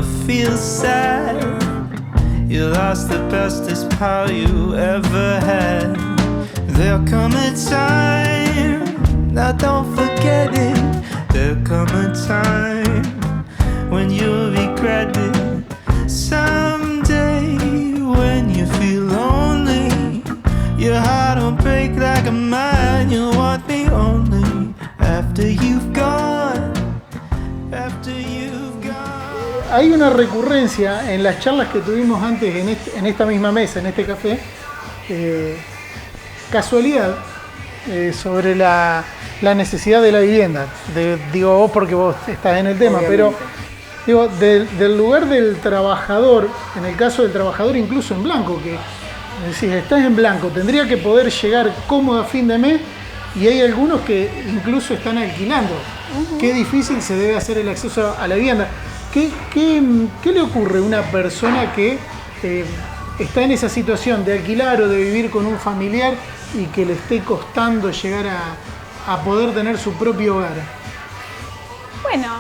you feel sad. You lost the bestest pal you ever had. There'll come a time, now don't forget it. There'll come a time when you'll regret it. Someday when you feel lonely, your heart will break like a mine. You'll want me only after you've gone. After you've gone. Hay una recurrencia en las charlas que tuvimos antes en esta misma mesa, en este café, casualidad, sobre la necesidad de la vivienda. Digo vos porque vos estás en el tema, obviamente. Pero digo, del lugar del trabajador, en el caso del trabajador incluso en blanco, que decís, estás en blanco, tendría que poder llegar cómodo a fin de mes, y hay algunos que incluso están alquilando. Qué difícil se debe hacer el acceso a la vivienda. ¿Qué le ocurre a una persona que está en esa situación de alquilar o de vivir con un familiar y que le esté costando llegar a poder tener su propio hogar? Bueno,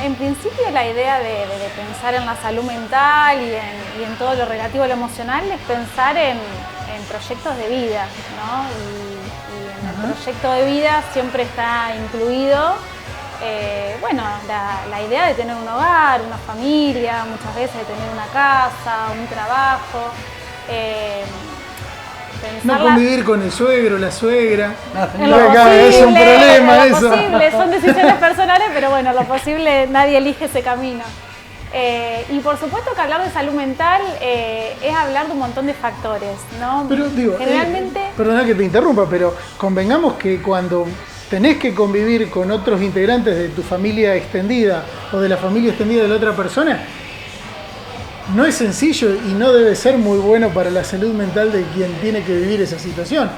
en principio la idea de pensar en la salud mental y en todo lo relativo a lo emocional es pensar en proyectos de vida, ¿no? Y en el proyecto de vida siempre está incluido la idea de tener un hogar, una familia, muchas veces de tener una casa, un trabajo. No convivir con el suegro, la suegra. Es un problema eso. Lo posible, son decisiones personales, pero bueno, lo posible, nadie elige ese camino. Y por supuesto que hablar de salud mental es hablar de un montón de factores, ¿no? Pero digo, generalmente... perdona que te interrumpa, pero convengamos que cuando tenés que convivir con otros integrantes de tu familia extendida o de la familia extendida de la otra persona, no es sencillo y no debe ser muy bueno para la salud mental de quien tiene que vivir esa situación.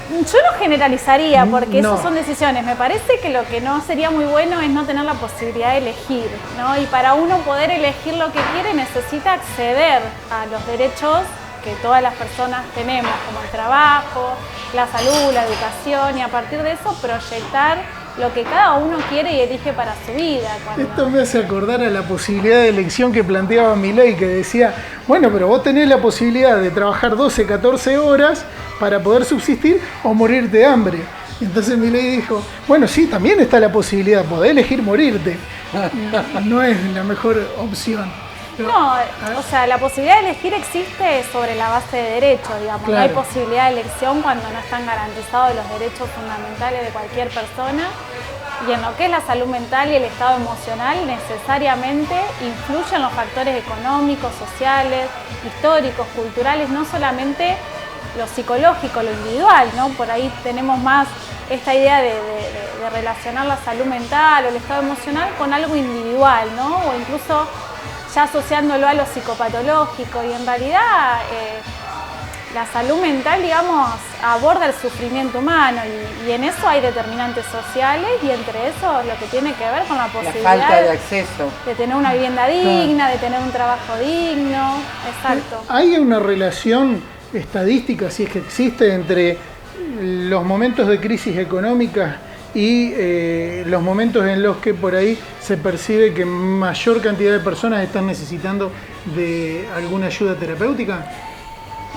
Yo no generalizaría porque esas son decisiones. Me parece que lo que no sería muy bueno es no tener la posibilidad de elegir, ¿no? Y para uno poder elegir lo que quiere necesita acceder a los derechos que todas las personas tenemos, como el trabajo, la salud, la educación, y a partir de eso proyectar lo que cada uno quiere y elige para su vida. Esto me hace acordar a la posibilidad de elección que planteaba Milei, que decía, bueno, pero vos tenés la posibilidad de trabajar 12, 14 horas para poder subsistir o morirte de hambre. Y entonces Milei dijo, bueno, sí, también está la posibilidad, podés elegir morirte. No es la mejor opción. No, o sea, la posibilidad de elegir existe sobre la base de derechos, digamos. Claro. No hay posibilidad de elección cuando no están garantizados los derechos fundamentales de cualquier persona. Y en lo que es la salud mental y el estado emocional, necesariamente influyen los factores económicos, sociales, históricos, culturales, no solamente lo psicológico, lo individual, ¿no? Por ahí tenemos más esta idea de relacionar la salud mental o el estado emocional con algo individual, ¿no? O incluso ya asociándolo a lo psicopatológico, y en realidad la salud mental, digamos, aborda el sufrimiento humano y en eso hay determinantes sociales, y entre eso lo que tiene que ver con la posibilidad la falta de acceso, de tener una vivienda digna, de tener un trabajo digno. Exacto. ¿Hay una relación estadística, si es que existe, entre los momentos de crisis económica y los momentos en los que por ahí se percibe que mayor cantidad de personas están necesitando de alguna ayuda terapéutica?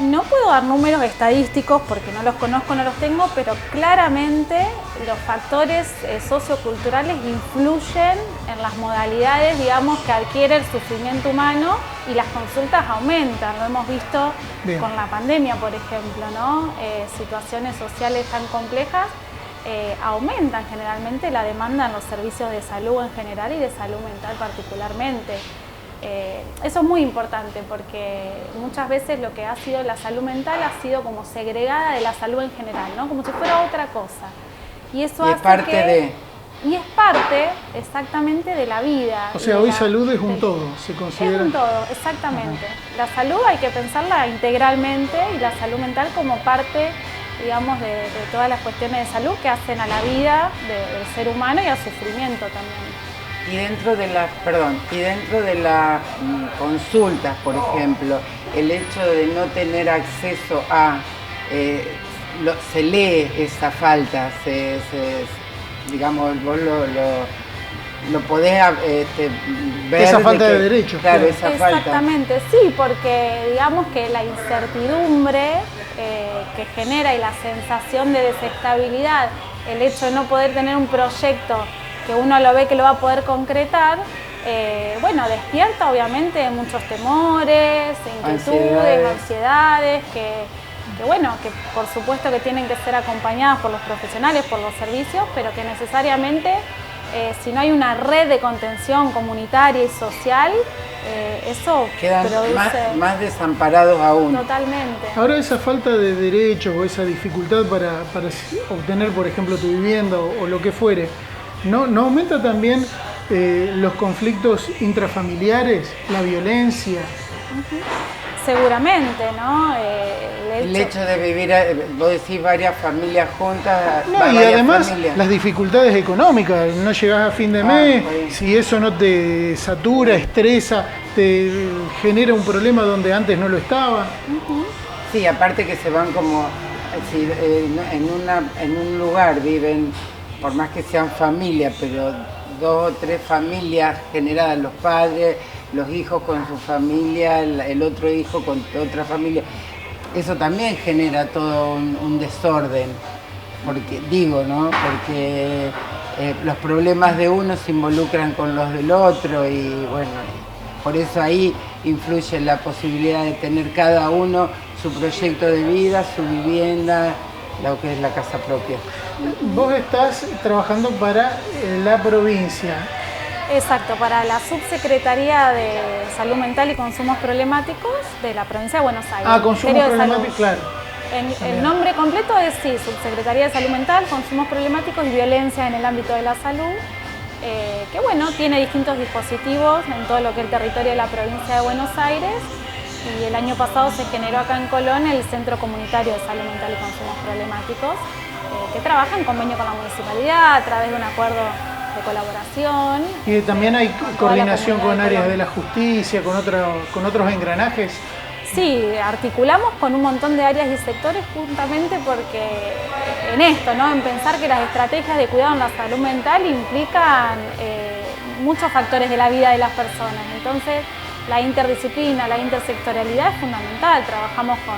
No puedo dar números estadísticos porque no los conozco, no los tengo, pero claramente los factores socioculturales influyen en las modalidades, digamos, que adquiere el sufrimiento humano, y las consultas aumentan. Lo hemos visto con la pandemia, por ejemplo, ¿no? Situaciones sociales tan complejas aumentan generalmente la demanda en los servicios de salud en general y de salud mental particularmente. Eso es muy importante porque muchas veces lo que ha sido la salud mental ha sido como segregada de la salud en general, ¿no? Como si fuera otra cosa. Y eso hace y es parte exactamente de la vida. O sea, hoy salud es un todo, se considera. Es un todo, exactamente. La salud hay que pensarla integralmente, y la salud mental como parte, digamos, de todas las cuestiones de salud que hacen a la vida del ser humano y al sufrimiento también. Y dentro de las consultas, por ejemplo, el hecho de no tener acceso a, se lee esa falta, digamos, vos lo podés ver. Esa falta de derechos. Claro, esa falta. Exactamente, sí, porque digamos que la incertidumbre que genera y la sensación de desestabilidad, el hecho de no poder tener un proyecto que uno lo ve que lo va a poder concretar, bueno, despierta obviamente muchos temores, inquietudes, ansiedades, que bueno, que por supuesto que tienen que ser acompañadas por los profesionales, por los servicios, pero que necesariamente si no hay una red de contención comunitaria y social, eso quedan produce más desamparados aún. Totalmente. Ahora esa falta de derechos o esa dificultad para obtener, por ejemplo, tu vivienda o lo que fuere, ¿no aumenta también los conflictos intrafamiliares, la violencia? Seguramente, ¿no? El hecho de vivir, vos decís, varias familias juntas. No, y además las dificultades económicas, no llegás a fin de mes, si eso no te satura, estresa, te genera un problema donde antes no lo estaba. Sí, aparte que se van como, si en un lugar viven, por más que sean familias, pero 2 o 3 familias generadas, los padres, los hijos con su familia, el otro hijo con otra familia, eso también genera todo un desorden, porque porque los problemas de uno se involucran con los del otro y bueno, por eso ahí influye la posibilidad de tener cada uno su proyecto de vida, su vivienda, lo que es la casa propia. Vos estás trabajando para la provincia. Exacto, para la Subsecretaría de Salud Mental y Consumos Problemáticos de la Provincia de Buenos Aires. Consumos Problemáticos, claro. El nombre completo es, sí, Subsecretaría de Salud Mental, Consumos Problemáticos y Violencia en el ámbito de la salud, que bueno, tiene distintos dispositivos en todo lo que es el territorio de la Provincia de Buenos Aires, y el año pasado se generó acá en Colón el Centro Comunitario de Salud Mental y Consumos Problemáticos, que trabaja en convenio con la municipalidad a través de un acuerdo de colaboración. Y también hay coordinación con áreas de la justicia, con otros engranajes. Sí, articulamos con un montón de áreas y sectores justamente porque en esto, ¿no? En pensar que las estrategias de cuidado en la salud mental implican muchos factores de la vida de las personas. Entonces, la interdisciplina, la intersectorialidad es fundamental. Trabajamos con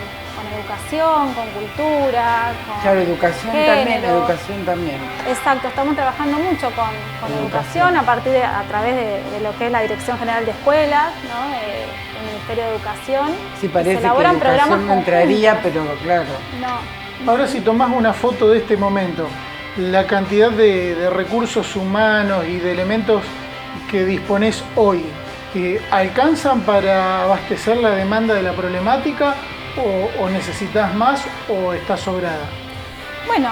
educación, con cultura, con claro, educación también. Exacto, estamos trabajando mucho con educación a través de lo que es la Dirección General de Escuelas, ¿no? El Ministerio de Educación. Sí, parece que educación no entraría, pero claro. No. Ahora, si tomás una foto de este momento, la cantidad de recursos humanos y de elementos que disponés hoy, ¿alcanzan para abastecer la demanda de la problemática o necesitas más o está sobrada? Bueno,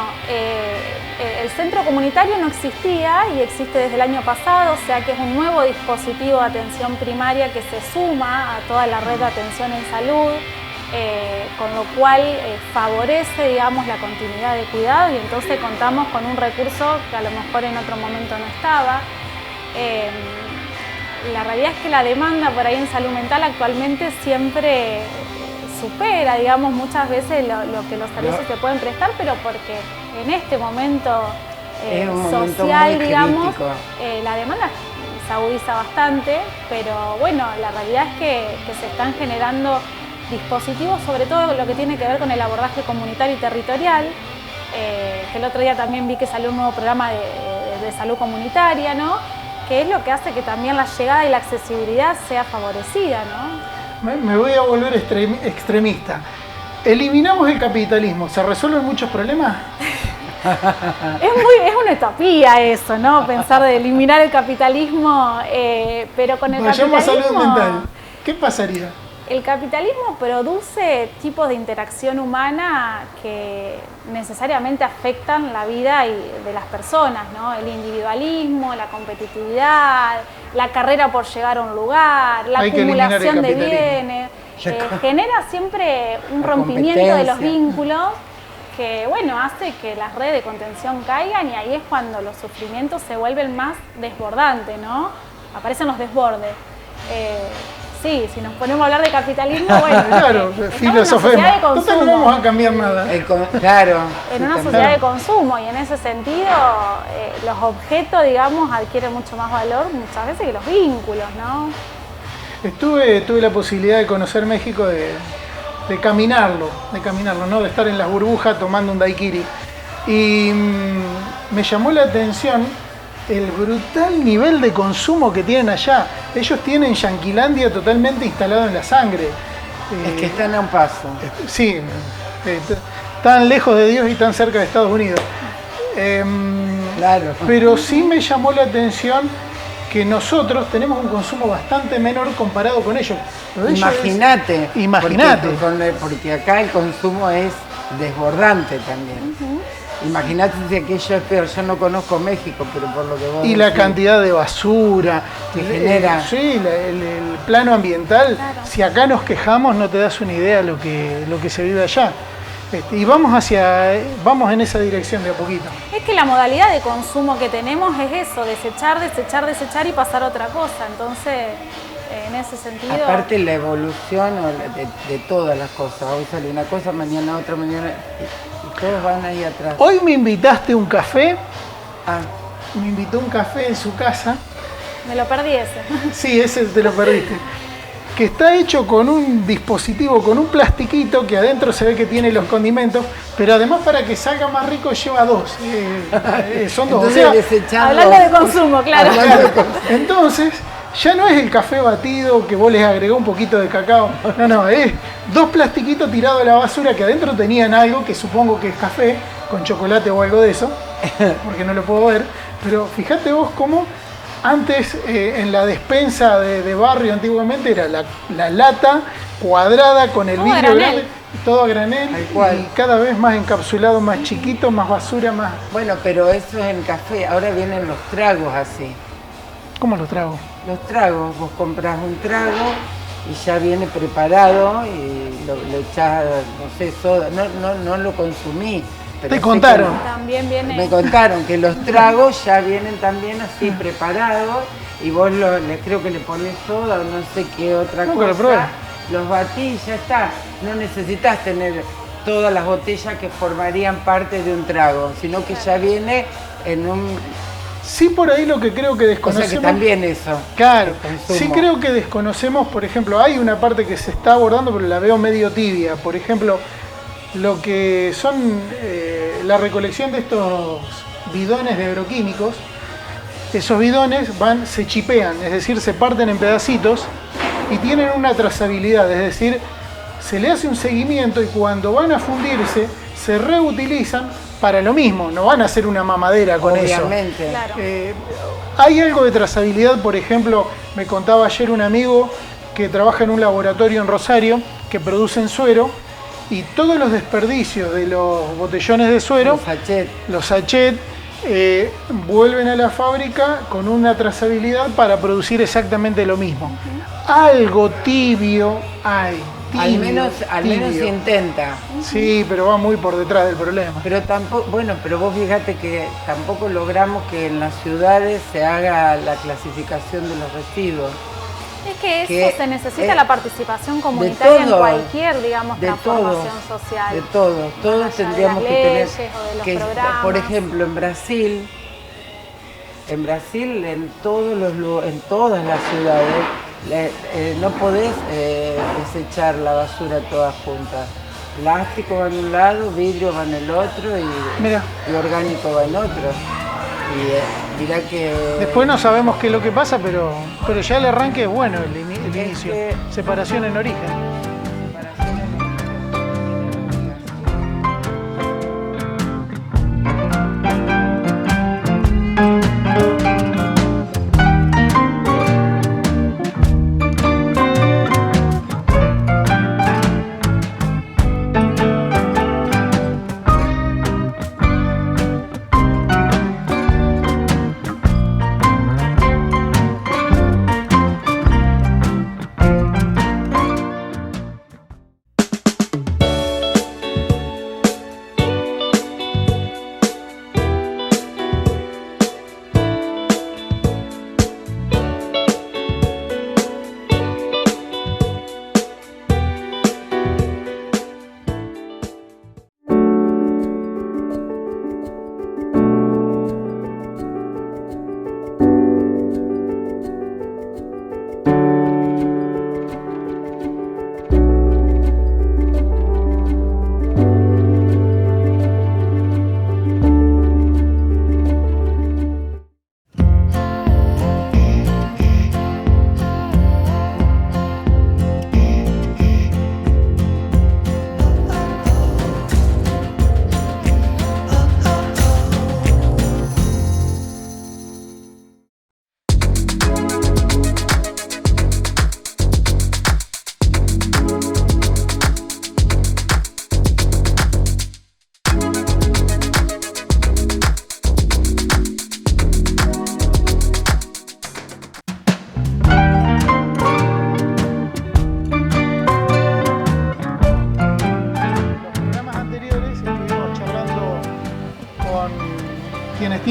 el centro comunitario no existía y existe desde el año pasado, o sea que es un nuevo dispositivo de atención primaria que se suma a toda la red de atención en salud, con lo cual favorece, digamos, la continuidad de cuidado, y entonces contamos con un recurso que a lo mejor en otro momento no estaba. La realidad es que la demanda por ahí en salud mental actualmente siempre supera, digamos, muchas veces lo que los servicios se pueden prestar, pero porque en este momento social, digamos, la demanda se agudiza bastante, pero bueno, la realidad es que se están generando dispositivos, sobre todo lo que tiene que ver con el abordaje comunitario y territorial, que el otro día también vi que salió un nuevo programa de salud comunitaria, ¿no? Que es lo que hace que también la llegada y la accesibilidad sea favorecida, ¿no? Me voy a volver extremista. Eliminamos el capitalismo, ¿se resuelven muchos problemas? Es una utopía eso, ¿no? Pensar de eliminar el capitalismo, pero con el capitalismo... Vayamos a salud mental. ¿Qué pasaría? El capitalismo produce tipos de interacción humana que necesariamente afectan la vida de las personas, ¿no? El individualismo, la competitividad, la carrera por llegar a un lugar, la acumulación de bienes, genera siempre un rompimiento de los vínculos que, bueno, hace que las redes de contención caigan, y ahí es cuando los sufrimientos se vuelven más desbordantes, ¿no? Aparecen los desbordes. sí, si nos ponemos a hablar de capitalismo, bueno, Claro, estamos en una filosofemos. sociedad de Total, no consumo. vamos a cambiar nada. Claro. En sí, una también. sociedad de consumo y en ese sentido los objetos, digamos, adquieren mucho más valor muchas veces que los vínculos, ¿no? Tuve la posibilidad de conocer México, de caminarlo, ¿no? De estar en las burbujas tomando un daiquiri. Y me llamó la atención el brutal nivel de consumo que tienen allá. Ellos tienen Yanquilandia totalmente instalado en la sangre. Es que están a un paso. Sí, tan lejos de Dios y tan cerca de Estados Unidos. Claro. Pero sí me llamó la atención que nosotros tenemos un consumo bastante menor comparado con ellos. Lo de ellos Imagínate. Imagínate. Porque acá el consumo es desbordante también. Imagínate si aquello es peor. Yo no conozco México, pero por lo que vos y la decís, cantidad de basura que genera. Sí, el plano ambiental. Claro. Si acá nos quejamos, no te das una idea lo que se vive allá. Y vamos en esa dirección de a poquito. Es que la modalidad de consumo que tenemos es eso, desechar y pasar a otra cosa. Entonces, en ese sentido... Aparte la evolución de todas las cosas. Hoy sale una cosa, mañana otra, mañana... Y todos van ahí atrás. Hoy me invitaste a un café, Ah, me invitó a un café en su casa. Me lo perdí ese. Sí, ese te lo perdiste. Que está hecho con un dispositivo, con un plastiquito que adentro se ve que tiene los condimentos, pero además para que salga más rico lleva dos. Son dos. entonces O sea, desechando... Hablando de consumo, claro. claro, entonces, ya no es el café batido que vos les agregó un poquito de cacao. No, es dos plastiquitos tirados a la basura que adentro tenían algo que supongo que es café, con chocolate o algo de eso, porque no lo puedo ver. Pero fíjate vos cómo antes en la despensa de barrio antiguamente era la lata cuadrada con el Todo vidrio a granel. grande, todo a granel, Tal cual. y cada vez más encapsulado, más chiquito, más basura, más... Bueno, pero eso es en café. Ahora vienen los tragos así. ¿Cómo lo trago? Los tragos, vos compras un trago y ya viene preparado y lo echás, no sé, soda. No lo consumí. Pero Te sé contaron. También que- viene... me contaron que los tragos ya vienen también así preparados y vos creo que le pones soda o no sé qué otra Nunca lo cosa. probé. Los batís y ya está. No necesitas tener todas las botellas que formarían parte de un trago, sino que ya viene en un... Sí, por ahí lo que creo que O desconocemos... sea que también eso. Claro, el consumo. sí creo que desconocemos, por ejemplo, hay una parte que se está abordando, pero la veo medio tibia. Por ejemplo, lo que son la recolección de estos bidones de agroquímicos, esos bidones se chipean, es decir, se parten en pedacitos y tienen una trazabilidad, es decir, se le hace un seguimiento y cuando van a fundirse, se reutilizan para lo mismo, no van a hacer una mamadera con eso. Obviamente. Claro. Hay algo de trazabilidad, por ejemplo, me contaba ayer un amigo que trabaja en un laboratorio en Rosario que producen suero y todos los desperdicios de los botellones de suero, los sachets, vuelven a la fábrica con una trazabilidad para producir exactamente lo mismo. Algo tibio hay. Al menos tibio. intenta. Sí, pero va muy por detrás del problema. Pero tampoco, bueno, pero vos fíjate que tampoco logramos que en las ciudades se haga la clasificación de los residuos. Es que eso que se necesita es la participación comunitaria en todo, cualquier, digamos, de transformación todo, social. de todo. Más Todos allá de tendríamos las que tener leyes o de los que, programas. por ejemplo, en Brasil, en todas las ciudades, no podés desechar la basura todas juntas. Plástico va en un lado, vidrio va en el otro Mira. y orgánico va en otro. Y mirá que... Después no sabemos qué es lo que pasa, pero ya el arranque es bueno, el inicio. que- Separación en origen.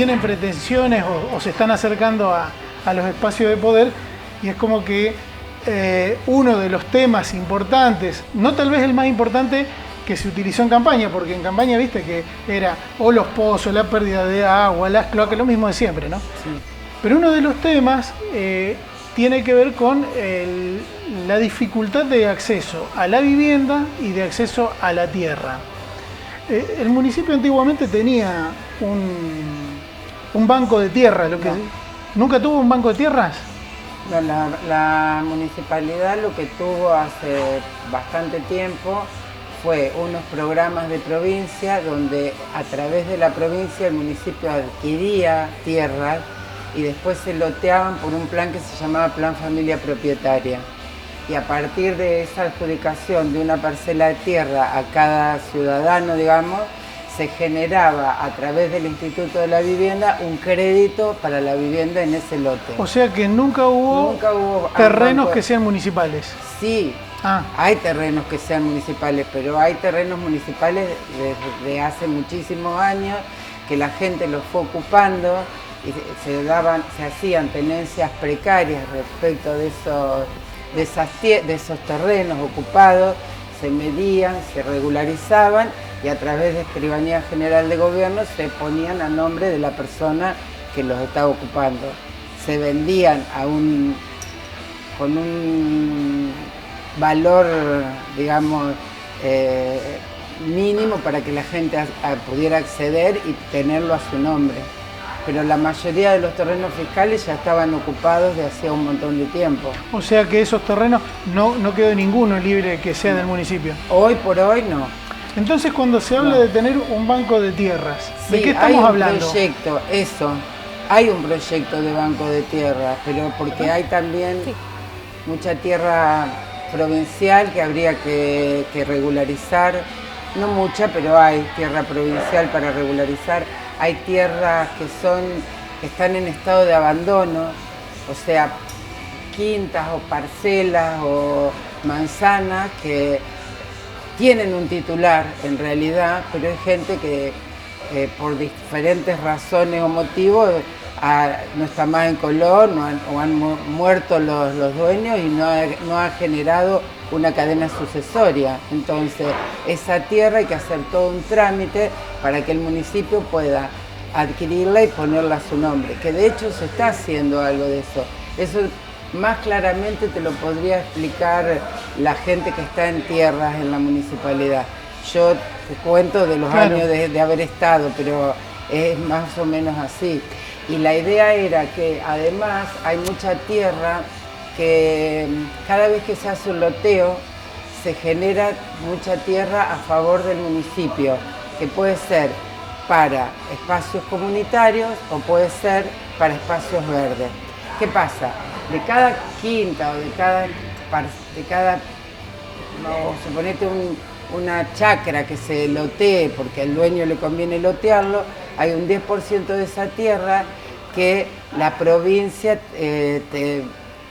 tienen pretensiones o se están acercando a los espacios de poder, y es como que uno de los temas importantes, no tal vez el más importante que se utilizó en campaña, porque en campaña viste que era o los pozos, la pérdida de agua, las cloacas, lo mismo de siempre, ¿no? Sí. Pero uno de los temas tiene que ver con la dificultad de acceso a la vivienda y de acceso a la tierra. El municipio antiguamente tenía un banco de tierra, ¿nunca tuvo un banco de tierras? No, la municipalidad lo que tuvo hace bastante tiempo fue unos programas de provincia donde a través de la provincia el municipio adquiría tierras y después se loteaban por un plan que se llamaba Plan Familia Propietaria. Y a partir de esa adjudicación de una parcela de tierra a cada ciudadano, digamos, se generaba a través del Instituto de la Vivienda un crédito para la vivienda en ese lote. O sea que nunca hubo terrenos que sean municipales. Sí, hay terrenos que sean municipales, pero hay terrenos municipales desde hace muchísimos años que la gente los fue ocupando y se hacían tenencias precarias respecto de esos terrenos ocupados, se medían, se regularizaban y a través de Escribanía General de Gobierno se ponían a nombre de la persona que los estaba ocupando. Se vendían con un valor, digamos, mínimo para que la gente pudiera acceder y tenerlo a su nombre. Pero la mayoría de los terrenos fiscales ya estaban ocupados de hacía un montón de tiempo. O sea que esos terrenos no quedó ninguno libre que sea del municipio. Hoy por hoy no. Entonces cuando se habla de tener un banco de tierras, ¿de sí, qué estamos hablando? Hay un proyecto de banco de tierras, pero porque hay también mucha tierra provincial que habría que regularizar. No mucha, pero hay tierra provincial para regularizar. Hay tierras que están en estado de abandono, o sea, quintas o parcelas o manzanas que tienen un titular en realidad, pero hay gente que por diferentes razones o motivos no está más en color, o han muerto los dueños y no ha generado una cadena sucesoria. Entonces, esa tierra hay que hacer todo un trámite para que el municipio pueda adquirirla y ponerla a su nombre, que de hecho se está haciendo algo de eso. Eso más claramente te lo podría explicar la gente que está en tierras en la municipalidad. Yo te cuento de los años de haber estado, pero es más o menos así. Y la idea era que además hay mucha tierra que cada vez que se hace un loteo se genera mucha tierra a favor del municipio, que puede ser para espacios comunitarios o puede ser para espacios verdes. ¿Qué pasa? De cada quinta o de cada suponete una chacra que se lotee, porque al dueño le conviene lotearlo, hay un 10% de esa tierra que la provincia te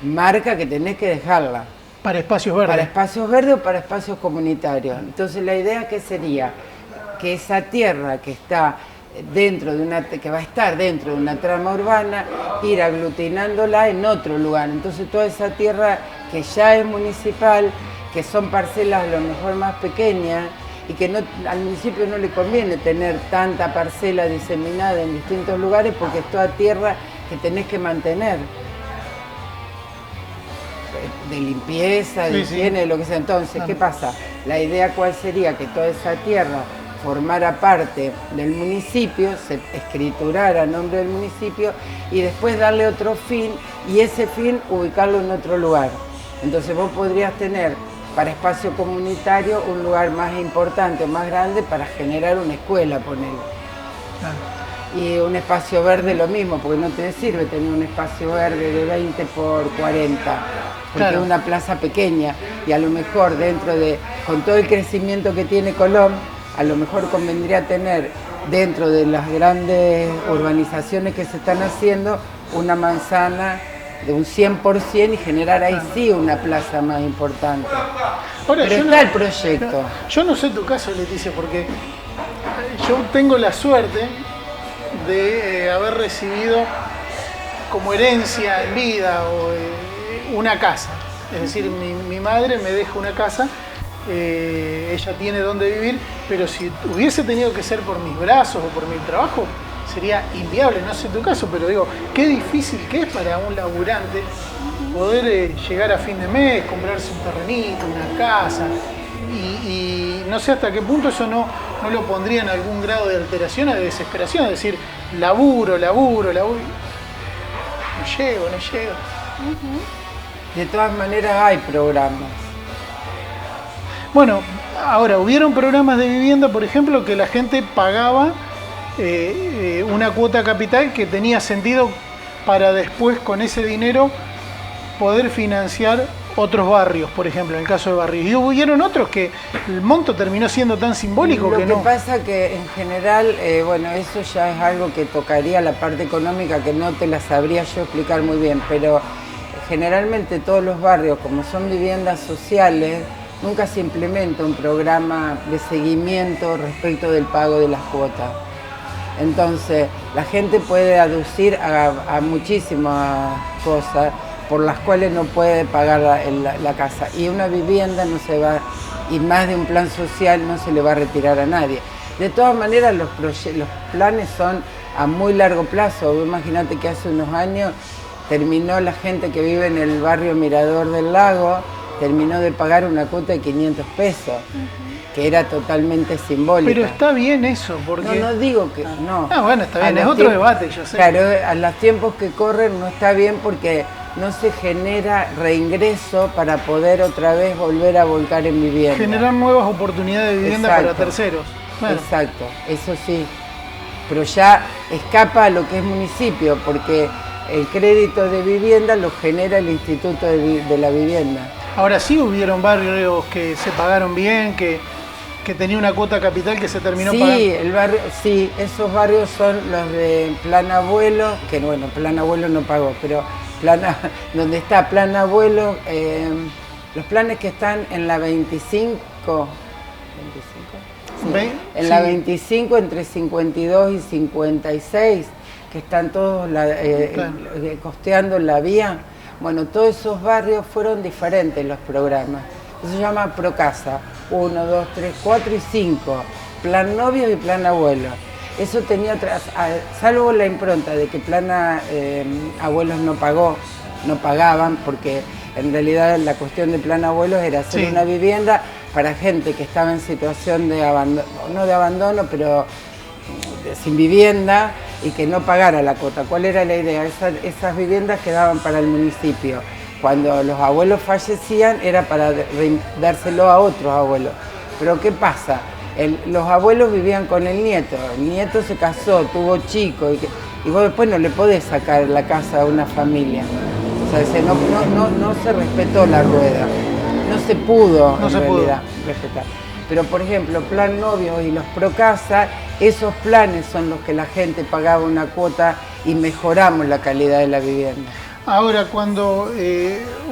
marca que tenés que dejarla. Para espacios verdes. Para espacios verdes o para espacios comunitarios. Entonces la idea que sería que esa tierra que está que va a estar dentro de una trama urbana, ir aglutinándola en otro lugar. Entonces toda esa tierra que ya es municipal, que son parcelas a lo mejor más pequeñas y que al municipio no le conviene tener tanta parcela diseminada en distintos lugares porque es toda tierra que tenés que mantener. De limpieza, de higiene, de lo que sea. Entonces, ¿qué pasa? La idea cuál sería que toda esa tierra formara parte del municipio, se escriturara a nombre del municipio y después darle otro fin y ese fin ubicarlo en otro lugar. Entonces vos podrías tener para espacio comunitario un lugar más importante o más grande para generar una escuela, ponele. Y un espacio verde lo mismo, porque no te sirve tener un espacio verde de 20 por 40, porque es una plaza pequeña y a lo mejor con todo el crecimiento que tiene Colón, a lo mejor convendría tener dentro de las grandes urbanizaciones que se están haciendo una manzana de un 100% y generar ahí sí una plaza más importante. Ahora, pero está el proyecto. Yo no sé tu caso, Leticia, porque yo tengo la suerte de haber recibido como herencia en vida una casa. Es decir, mi madre me deja una casa, ella tiene dónde vivir, pero si hubiese tenido que ser por mis brazos o por mi trabajo, sería inviable. No sé tu caso, pero digo, qué difícil que es para un laburante poder llegar a fin de mes, comprarse un terrenito, una casa, y no sé hasta qué punto eso no lo pondría en algún grado de alteración o de desesperación, es decir, laburo, no llego. De todas maneras hay programas. Bueno, ahora, hubieron programas de vivienda, por ejemplo, que la gente pagaba una cuota capital que tenía sentido para después, con ese dinero, poder financiar otros barrios, por ejemplo, en el caso de barrios. Y hubieron otros que el monto terminó siendo tan simbólico que no. Lo que pasa que en general, bueno, eso ya es algo que tocaría la parte económica, que no te la sabría yo explicar muy bien, pero generalmente todos los barrios, como son viviendas sociales, nunca se implementa un programa de seguimiento respecto del pago de las cuotas. Entonces, la gente puede aducir a muchísimas cosas por las cuales no puede pagar la casa. Y una vivienda no se va, y más de un plan social no se le va a retirar a nadie. De todas maneras, los planes son a muy largo plazo. Imagínate que hace unos años terminó la gente que vive en el barrio Mirador del Lago, terminó de pagar una cuota de 500 pesos, que era totalmente simbólica. Pero está bien eso, porque... No digo que no. Ah, bueno, está bien, es otro debate, yo sé. Claro, a los tiempos que corren no está bien porque no se genera reingreso para poder otra vez volver a volcar en vivienda. Generar nuevas oportunidades de vivienda para terceros. Bueno. Exacto, eso sí. Pero ya escapa a lo que es municipio, porque el crédito de vivienda lo genera el Instituto de la Vivienda. Ahora sí hubieron barrios que se pagaron bien, que tenía una cuota capital que se terminó pagando. Sí, esos barrios son los de Plan Abuelo, que bueno, Plan Abuelo no pagó, pero donde está Plan Abuelo, los planes que están en la 25, sí, en la 25 entre 52 y 56, que están todos costeando la vía. Bueno, todos esos barrios fueron diferentes los programas. Eso se llama Procasa, 1, 2, 3, 4 y 5, Plan Novios y Plan Abuelo. Eso tenía, salvo la impronta de que Plan Abuelos no pagaban, porque en realidad la cuestión de Plan Abuelos era hacer una vivienda para gente que estaba en situación de abandono, no de abandono, pero sin vivienda, y que no pagara la cuota. ¿Cuál era la idea? Esas viviendas quedaban para el municipio. Cuando los abuelos fallecían era para dárselo a otros abuelos. Pero ¿qué pasa? Los abuelos vivían con el nieto se casó, tuvo chicos, y vos después no le podés sacar la casa a una familia. O sea, no se respetó la rueda, no se pudo respetar. Pero por ejemplo, Plan Novios y los Procasa, esos planes son los que la gente pagaba una cuota y mejoramos la calidad de la vivienda. Ahora, cuando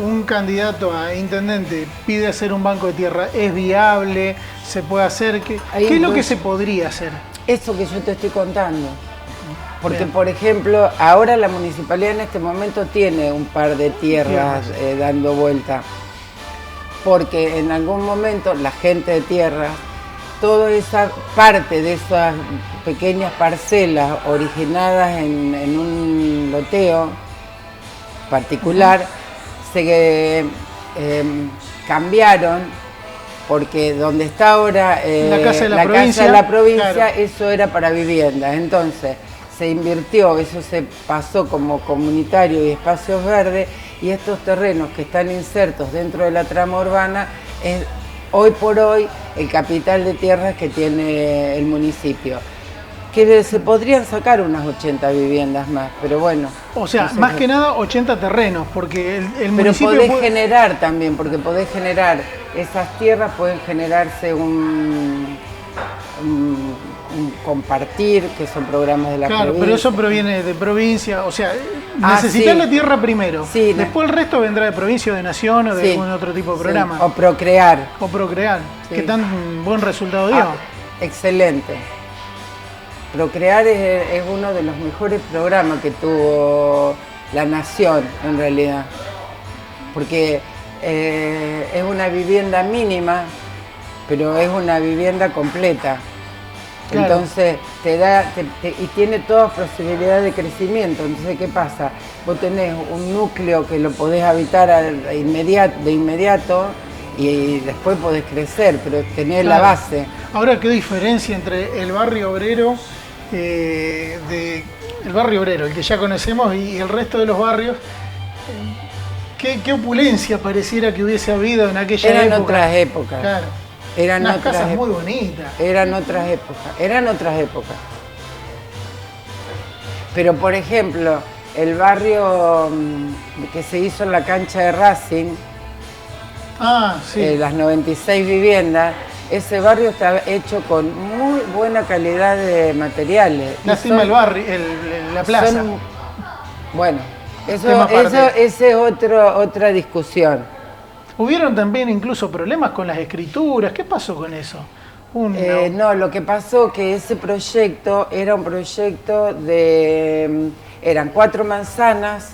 un candidato a intendente pide hacer un banco de tierra, ¿es viable? ¿Se puede hacer? ¿Qué es lo que se podría hacer? Eso que yo te estoy contando. Porque, por ejemplo, ahora la municipalidad en este momento tiene un par de tierras dando vuelta. Porque en algún momento la gente de tierra, toda esa parte de esas pequeñas parcelas originadas en un loteo particular, se cambiaron, porque donde está ahora la Casa de la Provincia, claro, eso era para viviendas. Entonces se invirtió, eso se pasó como comunitario y espacios verdes, y estos terrenos que están insertos dentro de la trama urbana es hoy por hoy el capital de tierras que tiene el municipio. Que se podrían sacar unas 80 viviendas más, pero bueno. O sea, más que nada 80 terrenos, porque el municipio... Pero podés generar también, porque podés generar, esas tierras pueden generarse un compartir, que son programas de la provincia. Claro, pero eso proviene de provincia, o sea, necesitas la tierra primero, después el resto vendrá de provincia o de nación o de algún otro tipo de programa. O procrear. O procrear, que tan buen resultado dio. Excelente. Procrear es uno de los mejores programas que tuvo La Nación, en realidad, porque es una vivienda mínima, pero es una vivienda completa. Claro. Entonces y tiene todas posibilidades de crecimiento. Entonces, ¿qué pasa? Vos tenés un núcleo que lo podés habitar de inmediato y después podés crecer, pero tenés la base. Ahora, ¿qué diferencia entre el barrio obrero, el que ya conocemos, y el resto de los barrios? ¿Qué opulencia pareciera que hubiese habido en aquella época? Eran otras épocas. Claro. Eran unas casas muy bonitas. Eran otras épocas. Pero, por ejemplo, el barrio que se hizo en la cancha de Racing, sí. Las 96 viviendas, ese barrio está hecho con muy buena calidad de materiales. Lástima el barrio, la plaza. Bueno, esa es otra discusión. Hubieron también incluso problemas con las escrituras. ¿Qué pasó con eso? No, lo que pasó que ese proyecto era un proyecto eran 4 manzanas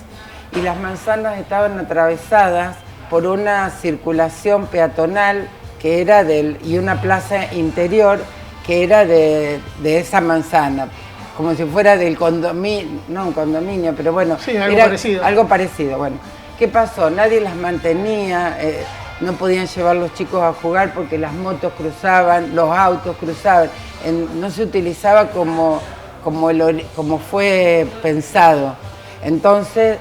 y las manzanas estaban atravesadas por una circulación peatonal que era y una plaza interior que era de esa manzana, como si fuera del condominio, no un condominio, pero bueno, sí, algo parecido. Bueno, ¿qué pasó? Nadie las mantenía, no podían llevar los chicos a jugar porque las motos cruzaban, los autos cruzaban, no se utilizaba como fue pensado. Entonces,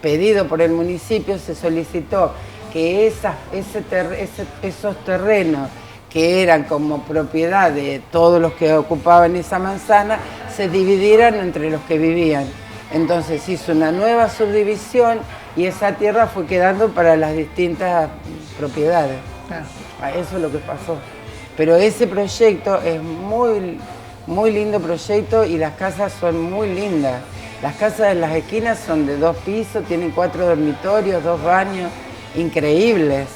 pedido por el municipio, se solicitó que esos terrenos que eran como propiedad de todos los que ocupaban esa manzana, se dividieran entre los que vivían. Entonces hizo una nueva subdivisión y esa tierra fue quedando para las distintas propiedades. Eso es lo que pasó. Pero ese proyecto es muy lindo proyecto y las casas son muy lindas. Las casas de las esquinas son de 2 pisos, tienen 4 dormitorios, 2 baños, increíbles.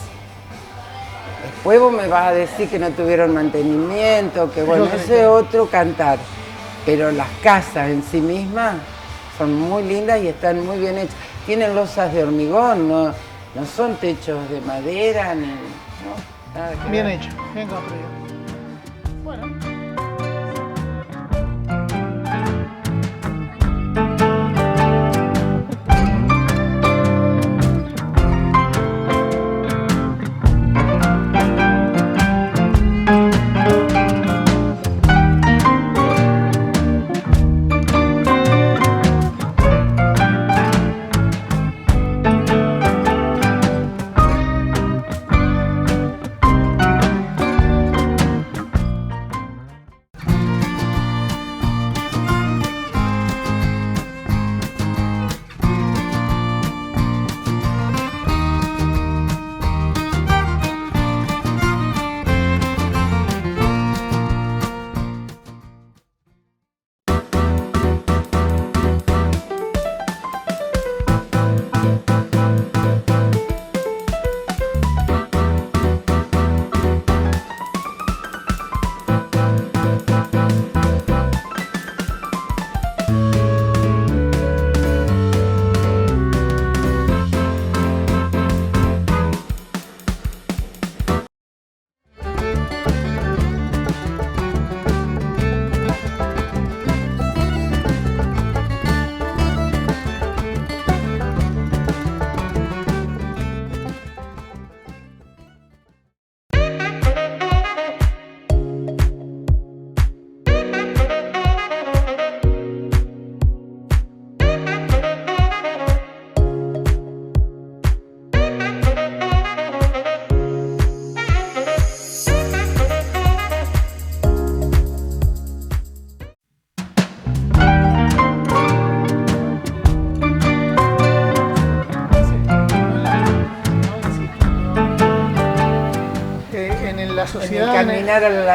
Después vos me vas a decir que no tuvieron mantenimiento, que bueno, eso es otro cantar. Pero las casas en sí mismas son muy lindas y están muy bien hechas. Tienen losas de hormigón, no son techos de madera, nada que bien ver. hecho, bien construido. Bueno.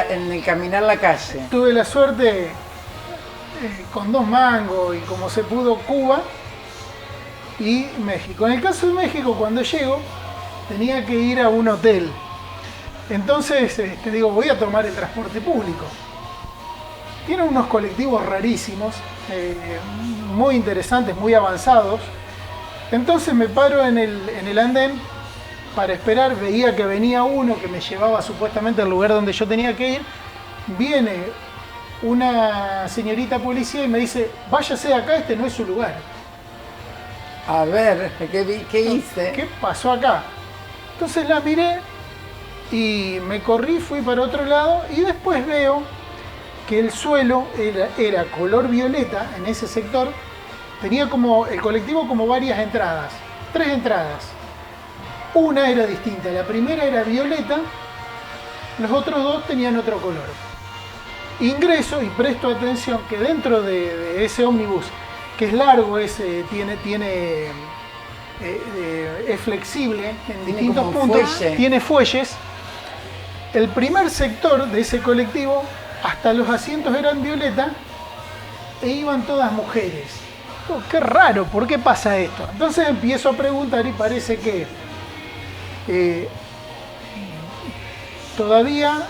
En el caminar la calle. Tuve la suerte con 2 mangos y como se pudo Cuba y México. En el caso de México, cuando llego, tenía que ir a un hotel. Entonces digo, voy a tomar el transporte público. tienen unos colectivos rarísimos, muy interesantes, muy avanzados. Entonces me paro en el andén para esperar, veía que venía uno que me llevaba supuestamente al lugar donde yo tenía que ir. Viene una señorita policía y me dice, váyase de acá, este no es su lugar. A ver, ¿qué hice? ¿Qué pasó acá? Entonces la miré y me corrí, fui para otro lado y después veo que el suelo era color violeta en ese sector. Tenía como el colectivo como varias entradas, 3 entradas. Una era distinta, la primera era violeta, los otros 2 tenían otro color. Ingreso y presto atención que dentro de ese ómnibus, que es largo, es flexible en distintos puntos, tiene fuelles. El primer sector de ese colectivo, hasta los asientos eran violeta e iban todas mujeres. Oh, qué raro, ¿por qué pasa esto? Entonces empiezo a preguntar y parece que todavía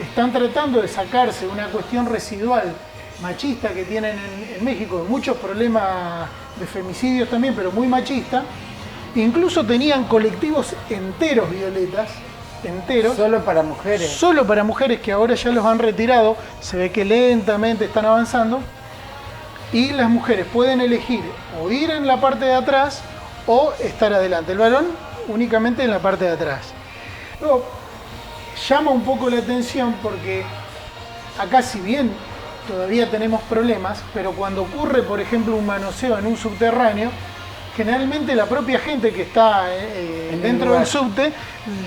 están tratando de sacarse una cuestión residual machista que tienen en México, muchos problemas de femicidios también, pero muy machista. Incluso tenían colectivos enteros violetas, enteros. Solo para mujeres. Solo para mujeres, que ahora ya los han retirado. Se ve que lentamente están avanzando. Y las mujeres pueden elegir o ir en la parte de atrás o estar adelante. El varón únicamente en la parte de atrás. Luego, llama un poco la atención porque acá, si bien todavía tenemos problemas, pero cuando ocurre, por ejemplo, un manoseo en un subterráneo, generalmente la propia gente que está dentro del subte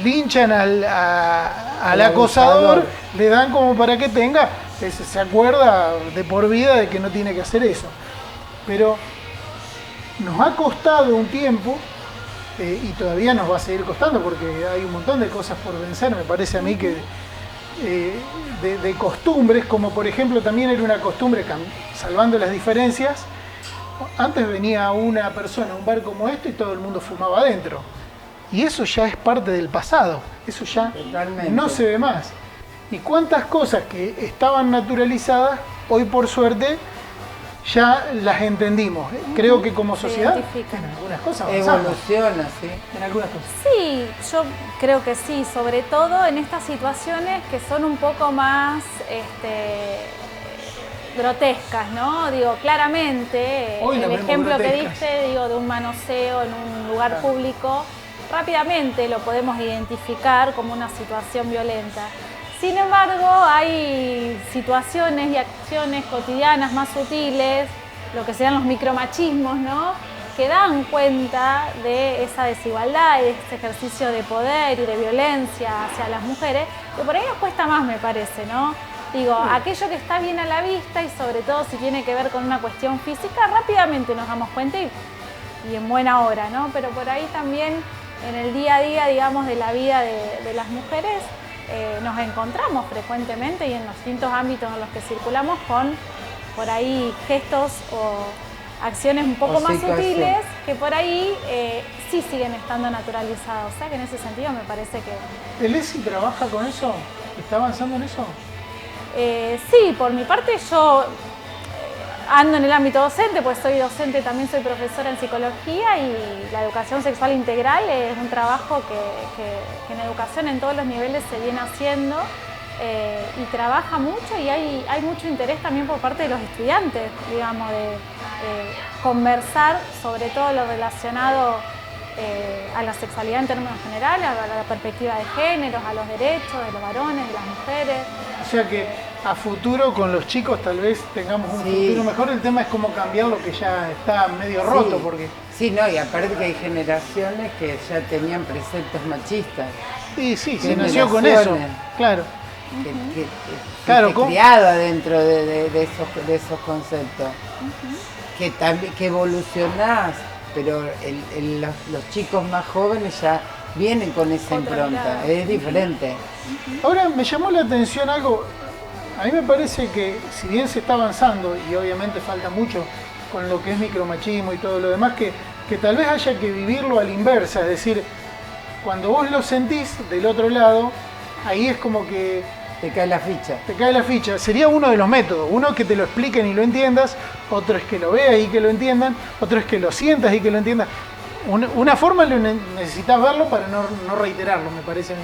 linchan al acosador, le dan como para que tenga, se acuerda de por vida de que no tiene que hacer eso. Pero nos ha costado un tiempo y todavía nos va a seguir costando porque hay un montón de cosas por vencer, me parece a mí que de costumbres, como por ejemplo también era una costumbre, salvando las diferencias, antes venía una persona a un bar como este y todo el mundo fumaba adentro. Y eso ya es parte del pasado, eso ya Totalmente. No se ve más. Y cuántas cosas que estaban naturalizadas, hoy por suerte ya las entendimos. Creo que como sociedad en algunas cosas avanzamos. Evoluciona, sí. En algunas cosas. Sí, yo creo que sí, sobre todo en estas situaciones que son un poco más grotescas, ¿no? Digo, claramente, el ejemplo que diste, digo, de un manoseo en un lugar público, rápidamente lo podemos identificar como una situación violenta. Sin embargo, hay situaciones y acciones cotidianas más sutiles, lo que sean los micromachismos, ¿no?, que dan cuenta de esa desigualdad y de este ejercicio de poder y de violencia hacia las mujeres, que por ahí nos cuesta más, me parece, ¿no? Digo, aquello que está bien a la vista y sobre todo si tiene que ver con una cuestión física, rápidamente nos damos cuenta y en buena hora, ¿no? Pero por ahí también en el día a día, digamos, de la vida de las mujeres, nos encontramos frecuentemente y en los distintos ámbitos en los que circulamos con por ahí gestos o acciones un poco más sutiles que por ahí sí siguen estando naturalizadas. O sea que en ese sentido me parece que... ¿El ESI trabaja con eso? ¿Está avanzando en eso? Sí, por mi parte yo ando en el ámbito docente, pues soy docente, también soy profesora en psicología y la educación sexual integral es un trabajo que en educación en todos los niveles se viene haciendo y trabaja mucho y hay mucho interés también por parte de los estudiantes, digamos, de conversar sobre todo lo relacionado a la sexualidad en términos generales, a la perspectiva de géneros, a los derechos de los varones, de las mujeres. O sea que a futuro con los chicos tal vez tengamos un futuro mejor. El tema es cómo cambiar lo que ya está medio roto. Porque... Sí, no, y aparte que hay generaciones que ya tenían preceptos machistas. Sí, se nació con eso. Claro. Claro, criado dentro de esos conceptos. Que evolucionás, pero los chicos más jóvenes ya vienen con esa impronta, es diferente. Ahora me llamó la atención algo, a mí me parece que si bien se está avanzando y obviamente falta mucho con lo que es micromachismo y todo lo demás, que tal vez haya que vivirlo a la inversa, es decir, cuando vos lo sentís del otro lado, ahí es como que Te cae la ficha. Te cae la ficha. Sería uno de los métodos. Uno es que te lo expliquen y lo entiendas, otro es que lo veas y que lo entiendan, otro es que lo sientas y que lo entiendas. Una forma necesitas verlo para no reiterarlo, me parece a mí.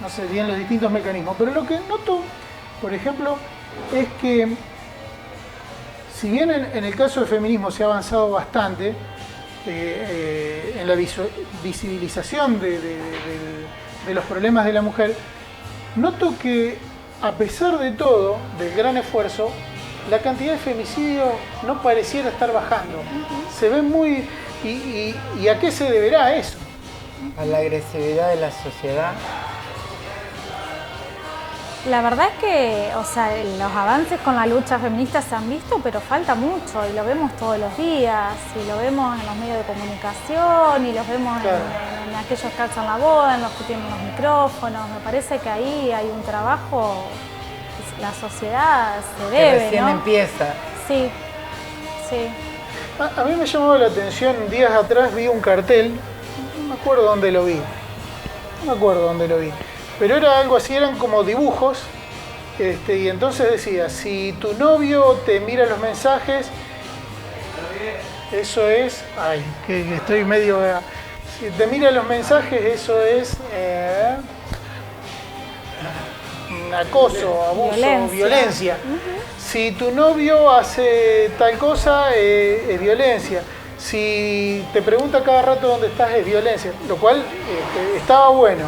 No sé bien los distintos mecanismos. Pero lo que noto, por ejemplo, es que si bien en el caso del feminismo se ha avanzado bastante en la visibilización de los problemas de la mujer, noto que a pesar de todo, del gran esfuerzo, la cantidad de femicidios no pareciera estar bajando. Se ve muy... ¿Y a qué se deberá eso? A la agresividad de la sociedad. La verdad es que, o sea, los avances con la lucha feminista se han visto, pero falta mucho y lo vemos todos los días, y lo vemos en los medios de comunicación, y los vemos claro. en aquellos que alzan la voz, en los que tienen los micrófonos. Me parece que ahí hay un trabajo, la sociedad se debe, que recién ¿no? empieza. Sí, sí. A mí me llamó la atención, días atrás vi un cartel, no me acuerdo dónde lo vi, pero era algo así, eran como dibujos, y entonces decía, si tu novio te mira los mensajes, eso es, ay, que estoy medio, si te mira los mensajes, eso es acoso, abuso, violencia. Si tu novio hace tal cosa, es violencia. Si te pregunta cada rato dónde estás, es violencia. Lo cual estaba bueno.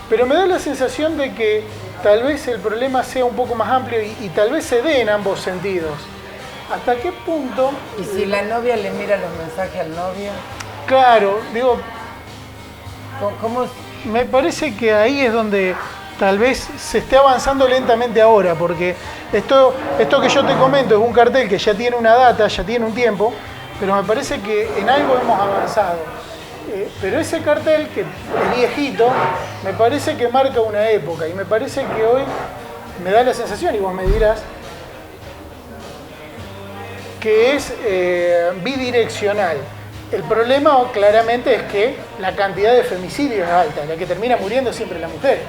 Pero me da la sensación de que tal vez el problema sea un poco más amplio y tal vez se dé en ambos sentidos. ¿Hasta qué punto? ¿Y si la novia le mira los mensajes al novio? Claro, digo, ¿Cómo? me parece que ahí es donde tal vez se esté avanzando lentamente ahora, porque esto que yo te comento es un cartel que ya tiene una data, ya tiene un tiempo, pero me parece que en algo hemos avanzado. Pero ese cartel, que es viejito, me parece que marca una época, y me parece que hoy me da la sensación, y vos me dirás, que es bidireccional. El problema claramente es que la cantidad de femicidios es alta, la que termina muriendo es siempre la mujer.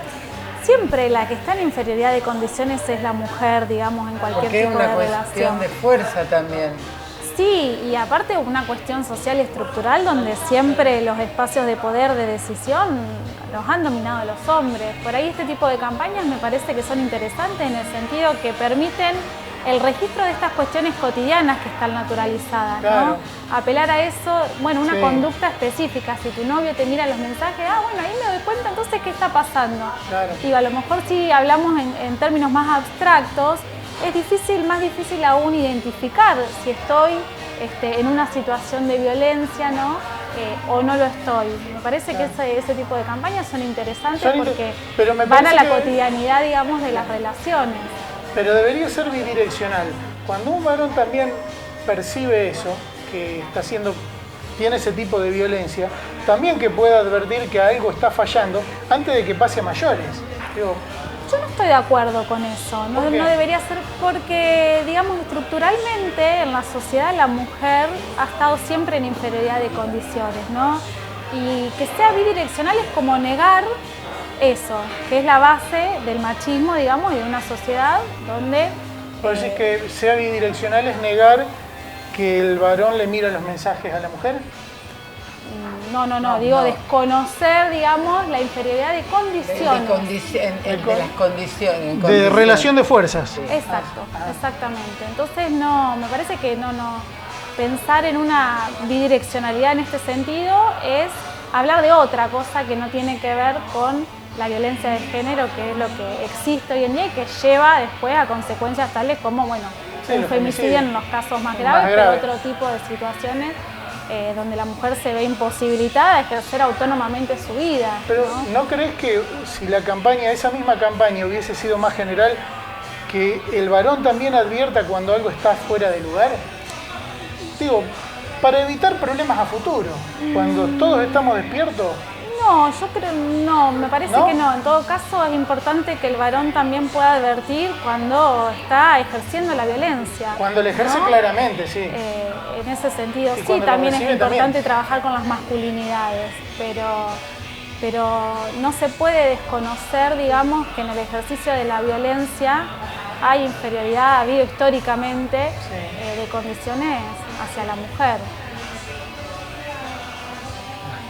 Siempre la que está en inferioridad de condiciones es la mujer, digamos, en cualquier Porque es tipo una de cuestión relación. de fuerza también. Sí, y aparte una cuestión social y estructural donde siempre los espacios de poder, de decisión, los han dominado los hombres. Por ahí este tipo de campañas me parece que son interesantes en el sentido que permiten el registro de estas cuestiones cotidianas que están naturalizadas, Claro. ¿no? Apelar a eso, bueno, una Sí. conducta específica. Si tu novio te mira los mensajes, bueno, ahí me doy cuenta entonces qué está pasando. Claro. Y a lo mejor si hablamos en términos más abstractos, es más difícil aún identificar si estoy en una situación de violencia, ¿no? O no lo estoy. Me parece que ese tipo de campañas son interesantes porque pero me van a parece la que- cotidianidad, digamos, de las relaciones. Pero debería ser bidireccional. Cuando un varón también percibe eso, que tiene ese tipo de violencia, también que pueda advertir que algo está fallando antes de que pase a mayores. Digo, Yo no estoy de acuerdo con eso, no, ¿Por qué? no debería ser porque, digamos, estructuralmente en la sociedad la mujer ha estado siempre en inferioridad de condiciones, ¿no? Y que sea bidireccional es como negar eso, que es la base del machismo, digamos, y de una sociedad donde... ¿puedo decir que sea bidireccional es negar que el varón le mira los mensajes a la mujer? No, digo desconocer, digamos, la inferioridad de De condiciones. las condiciones. De relación de fuerzas. Exacto, exactamente. Entonces me parece que no pensar en una bidireccionalidad en este sentido es hablar de otra cosa que no tiene que ver con la violencia de género, que es lo que existe hoy en día y que lleva después a consecuencias tales como, bueno, Sí, un los femicidio femicidios. en los casos más Más graves, pero graves. otro tipo de situaciones donde la mujer se ve imposibilitada de ejercer autónomamente su vida. Pero ¿no? ¿no crees que si esa misma campaña hubiese sido más general, que el varón también advierta cuando algo está fuera de lugar? Digo, para evitar problemas a futuro, cuando todos estamos despiertos. No, yo creo, me parece ¿No? que no. En todo caso es importante que el varón también pueda advertir cuando está ejerciendo la violencia. Cuando le ejerce ¿no? claramente, sí. En ese sentido, Y sí, cuando lo también es recibe, importante también. trabajar con las masculinidades, pero pero no se puede desconocer, digamos, que en el ejercicio de la violencia hay inferioridad, ha habido históricamente de condiciones hacia la mujer.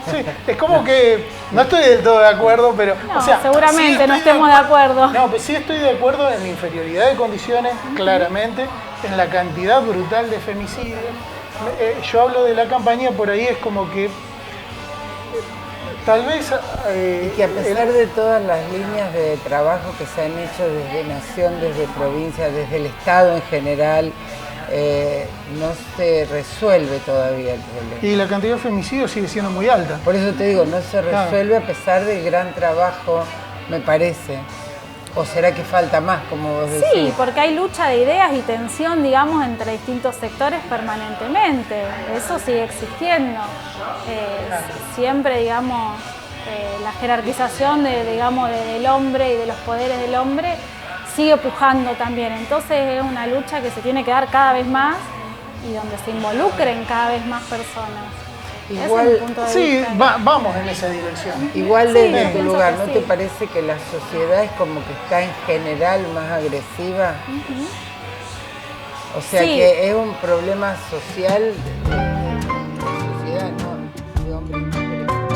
Sí, es como que no estoy del todo de acuerdo, pero... No, seguramente no estemos de acuerdo. No, pero sí estoy de acuerdo en la inferioridad de condiciones, claramente, en la cantidad brutal de femicidios. Yo hablo de la campaña, por ahí es como que tal vez... y que a pesar de todas las líneas de trabajo que se han hecho desde Nación, desde provincia, desde el Estado en general, no se resuelve todavía el problema. Y la cantidad de femicidios sigue siendo muy alta. Por eso te digo, no se resuelve a pesar del gran trabajo, me parece. ¿O será que falta más, como vos decís? Sí, porque hay lucha de ideas y tensión, digamos, entre distintos sectores permanentemente. Eso sigue existiendo. Siempre, digamos, la jerarquización del hombre y de los poderes del hombre sigue pujando también. Entonces es una lucha que se tiene que dar cada vez más y donde se involucren cada vez más personas. Igual, ese es mi punto de vista. Vamos en esa dirección. Igual Sí, desde tu pienso lugar, que ¿no sí. te parece que la sociedad es como que está en general más agresiva? O sea Sí. que es un problema social de sociedad, ¿no? De hombres y mujeres.